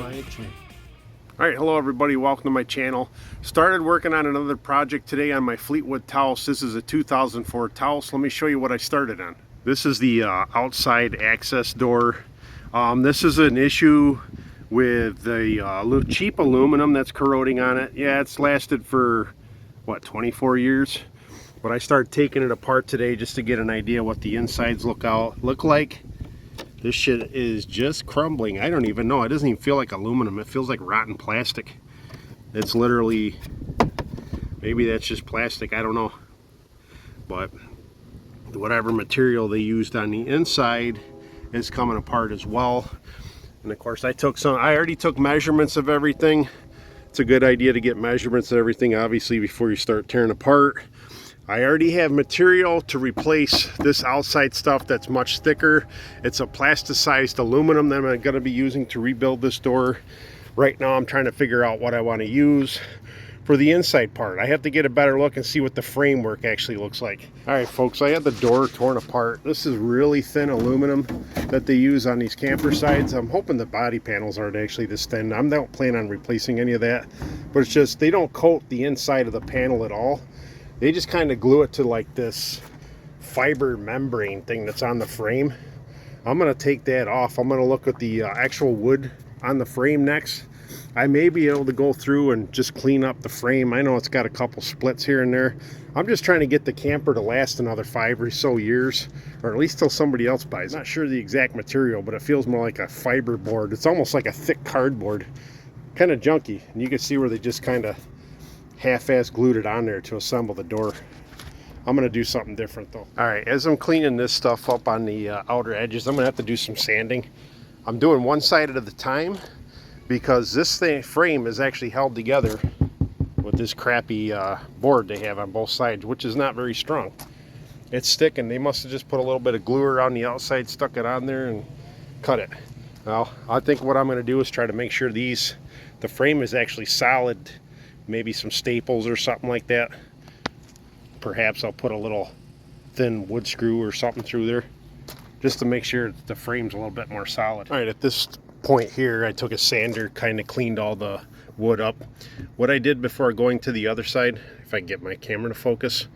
my channel. Alright, hello everybody, welcome to my channel. Started working on another project today on my Fleetwood Taos. This is a 2004 Taos. Let me show you what I started on. This is the outside access door. This is an issue with the cheap aluminum that's corroding on it. Yeah, it's lasted for, what, 24 years? But I started taking it apart today just to get an idea what the insides look like. This shit is just crumbling. I don't even know. It doesn't even feel like aluminum. It feels like rotten plastic. It's literally, maybe that's just plastic. I don't know. But whatever material they used on the inside is coming apart as well. And of course I already took measurements of everything. It's a good idea to get measurements of everything, obviously, before you start tearing apart. I already have material to replace this outside stuff that's much thicker. It's a plasticized aluminum that I'm going to be using to rebuild this door. Right now I'm trying to figure out what I want to use for the inside part. I have to get a better look and see what the framework actually looks like. Alright folks, I had the door torn apart. This is really thin aluminum that they use on these camper sides. I'm hoping the body panels aren't actually this thin. I don't plan on replacing any of that. But it's just, they don't coat the inside of the panel at all. They just kind of glue it to like this fiber membrane thing that's on the frame. I'm going to take that off. I'm going to look at the actual wood on the frame next. I may be able to go through and just clean up the frame. I know it's got a couple splits here and there. I'm just trying to get the camper to last another 5 or so years, or at least till somebody else buys it. I'm not sure the exact material, but it feels more like a fiber board. It's almost like a thick cardboard. Kind of junky. And you can see where they just kind of half-ass glued it on there to assemble the door. I'm going to do something different though. Alright, as I'm cleaning this stuff up on the outer edges, I'm going to have to do some sanding. I'm doing one side at a time because this frame is actually held together with this crappy board they have on both sides, which is not very strong. It's sticking. They must have just put a little bit of glue around the outside, stuck it on there, and cut it. Well, I think what I'm going to do is try to make sure the frame is actually solid. Maybe some staples or something like that. Perhaps I'll put a little thin wood screw or something through there just to make sure the frame's a little bit more solid. All right, at this point here, I took a sander, kind of cleaned all the wood up. What I did before going to the other side, if I can get my camera to focus,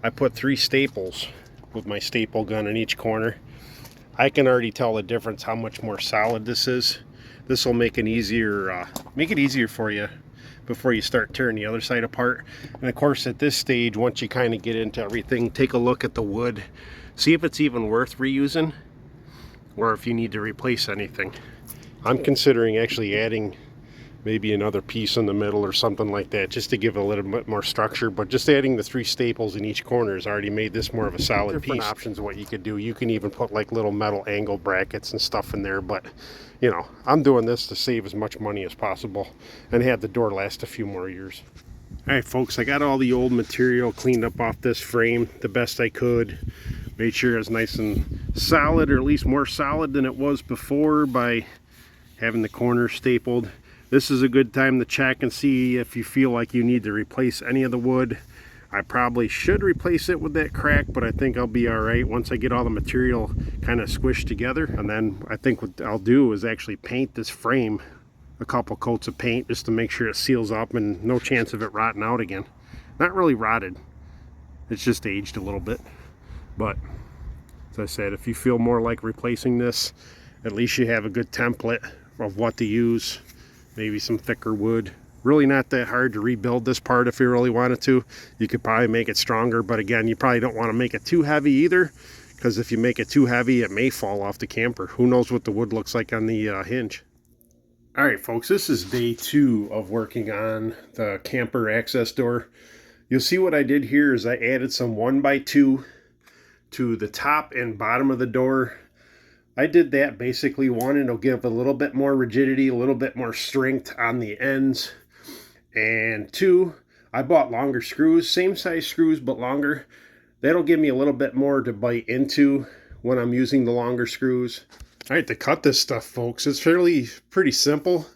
I put 3 staples with my staple gun in each corner. I can already tell the difference how much more solid this is. This will make it easier for you before you start tearing the other side apart. And of course at this stage, once you kind of get into everything, take a look at the wood, see if it's even worth reusing or if you need to replace anything. I'm considering actually adding maybe another piece in the middle or something like that, just to give it a little bit more structure. But just adding the 3 staples in each corner has already made this more of a solid piece. Different options of what you could do. You can even put like little metal angle brackets and stuff in there, but you know, I'm doing this to save as much money as possible and have the door last a few more years. Alright folks, I got all the old material cleaned up off this frame the best I could. Made sure it was nice and solid, or at least more solid than it was before by having the corners stapled. This is a good time to check and see if you feel like you need to replace any of the wood. I probably should replace it with that crack, but I think I'll be alright once I get all the material kind of squished together. And then I think what I'll do is actually paint this frame a couple coats of paint just to make sure it seals up and no chance of it rotting out again. Not really rotted, it's just aged a little bit. But as I said, if you feel more like replacing this, at least you have a good template of what to use. Maybe some thicker wood. Really not that hard to rebuild this part if you really wanted to. You could probably make it stronger, but again, you probably don't want to make it too heavy either, because if you make it too heavy, it may fall off the camper. Who knows what the wood looks like on the hinge. Alright folks, this is day 2 of working on the camper access door. You'll see what I did here is I added some 1x2 to the top and bottom of the door. I did that basically, one, it'll give a little bit more rigidity, a little bit more strength on the ends. And 2, I bought longer screws, same size screws but longer. That'll give me a little bit more to bite into when I'm using the longer screws. Alright, to cut this stuff folks, it's pretty simple.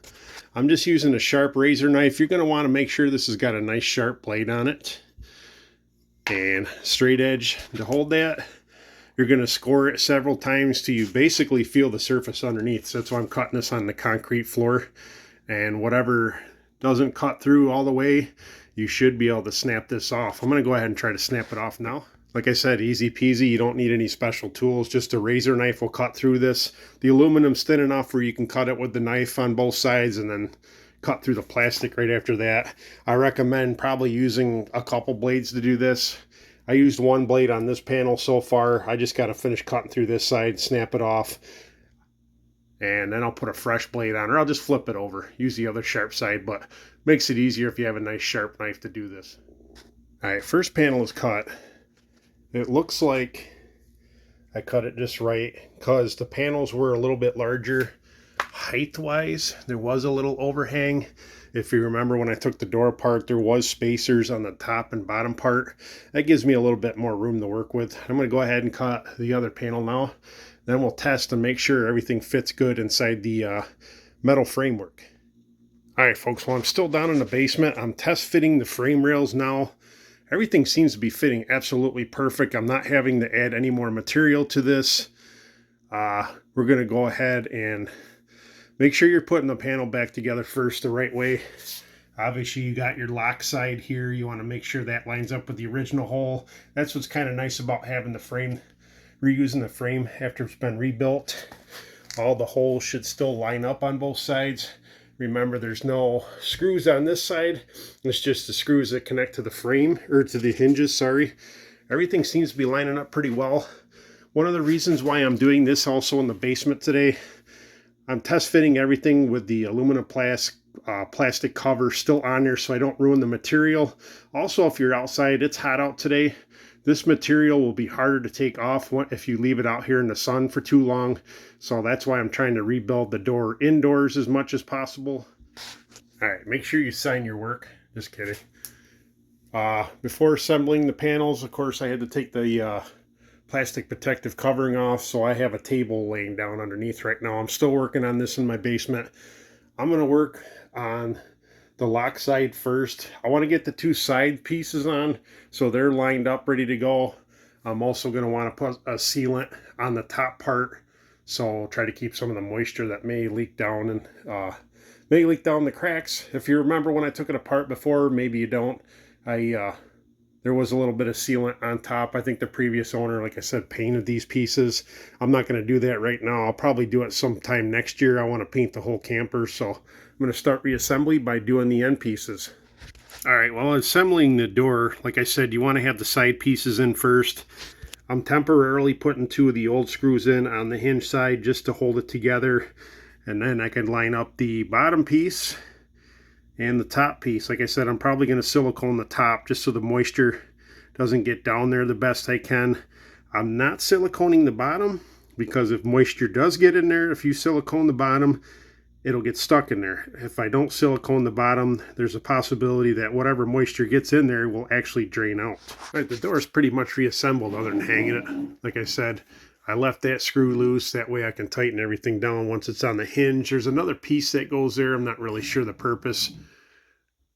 I'm just using a sharp razor knife. You're going to want to make sure this has got a nice sharp blade on it and straight edge to hold that. You're going to score it several times till you basically feel the surface underneath. So that's why I'm cutting this on the concrete floor. And whatever doesn't cut through all the way, you should be able to snap this off. I'm going to go ahead and try to snap it off now. Like I said, easy peasy. You don't need any special tools. Just a razor knife will cut through this. The aluminum's thin enough where you can cut it with the knife on both sides and then cut through the plastic right after that. I recommend probably using a couple blades to do this. I used one blade on this panel so far. I just got to finish cutting through this side, snap it off, and then I'll put a fresh blade on, or I'll just flip it over. Use the other sharp side, but makes it easier if you have a nice sharp knife to do this. All right, first panel is cut. It looks like I cut it just right because the panels were a little bit larger height-wise. There was a little overhang. If you remember when I took the door apart, there was spacers on the top and bottom part. That gives me a little bit more room to work with. I'm going to go ahead and cut the other panel now. Then we'll test and make sure everything fits good inside the metal framework. All right, folks, well, I'm still down in the basement. I'm test fitting the frame rails now. Everything seems to be fitting absolutely perfect. I'm not having to add any more material to this. We're going to go ahead and make sure you're putting the panel back together first the right way. Obviously, you got your lock side here. You want to make sure that lines up with the original hole. That's what's kind of nice about having the frame, reusing the frame after it's been rebuilt. All the holes should still line up on both sides. Remember, there's no screws on this side. It's just the screws that connect to the frame, or to the hinges, sorry. Everything seems to be lining up pretty well. One of the reasons why I'm doing this also in the basement today, I'm test fitting everything with the aluminum plastic cover still on there so I don't ruin the material. Also, if you're outside, it's hot out today. This material will be harder to take off if you leave it out here in the sun for too long. So that's why I'm trying to rebuild the door indoors as much as possible. All right, make sure you sign your work. Just kidding. Before assembling the panels, of course, I had to take the plastic protective covering off, so I have a table laying down underneath right now. I'm still working on this in my basement. I'm going to work on the lock side first. I want to get the two side pieces on so they're lined up, ready to go. I'm also going to want to put a sealant on the top part, so I'll try to keep some of the moisture that may leak down and the cracks. If you remember when I took it apart before, maybe you don't, there was a little bit of sealant on top. I think the previous owner, like I said, painted these pieces. I'm not going to do that right now. I'll probably do it sometime next year. I want to paint the whole camper, so I'm going to start reassembly by doing the end pieces. All right, well, assembling the door, like I said, you want to have the side pieces in first. I'm temporarily putting two of the old screws in on the hinge side just to hold it together, and then I can line up the bottom piece and the top piece. Like I said, I'm probably going to silicone the top just so the moisture doesn't get down there the best I can. I'm not siliconing the bottom because if moisture does get in there, if you silicone the bottom, it'll get stuck in there. If I don't silicone the bottom, there's a possibility that whatever moisture gets in there will actually drain out. All right, the door is pretty much reassembled other than hanging it. Like I said, I left that screw loose. That way I can tighten everything down once it's on the hinge. There's another piece that goes there. I'm not really sure the purpose.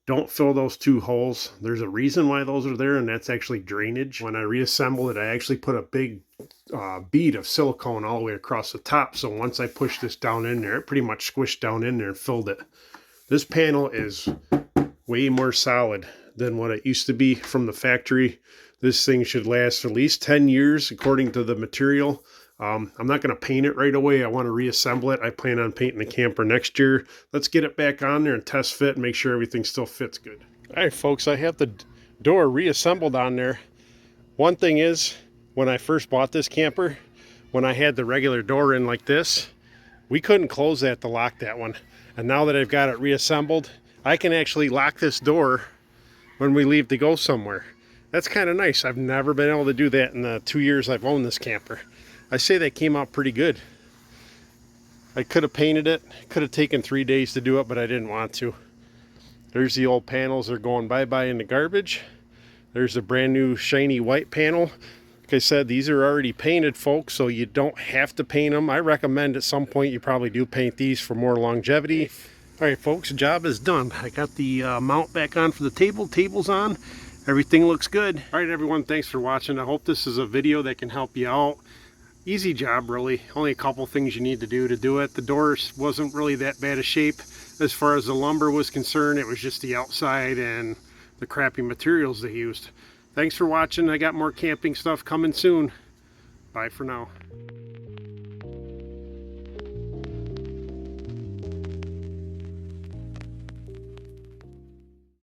Don't fill those two holes. There's a reason why those are there, and that's actually drainage. When I reassemble it, I actually put a big bead of silicone all the way across the top. So once I pushed this down in there, it pretty much squished down in there and filled it. This panel is way more solid than what it used to be from the factory. This thing should last at least 10 years according to the material. I'm not going to paint it right away. I want to reassemble it. I plan on painting the camper next year. Let's get it back on there and test fit and make sure everything still fits good. All right, folks, I have the door reassembled on there. One thing is, when I first bought this camper, when I had the regular door in like this, we couldn't close that to lock that one. And now that I've got it reassembled, I can actually lock this door when we leave to go somewhere. That's kind of nice. I've never been able to do that in the 2 years I've owned this camper. I say that came out pretty good. I could have painted it. Could have taken 3 days to do it, but I didn't want to. There's the old panels. They're going bye-bye in the garbage. There's the brand new shiny white panel. Like I said, these are already painted, folks, so you don't have to paint them. I recommend at some point you probably do paint these for more longevity. All right, folks, job is done. I got the mount back on for the table. Table's on. everything looks good. All right, everyone, thanks for watching. I hope this is a video that can help you out. Easy job, really. Only a couple things you need to do it. The doors wasn't really that bad a shape. As far as the lumber was concerned, it was just the outside and the crappy materials they used. Thanks for watching. I got more camping stuff coming soon. Bye for now.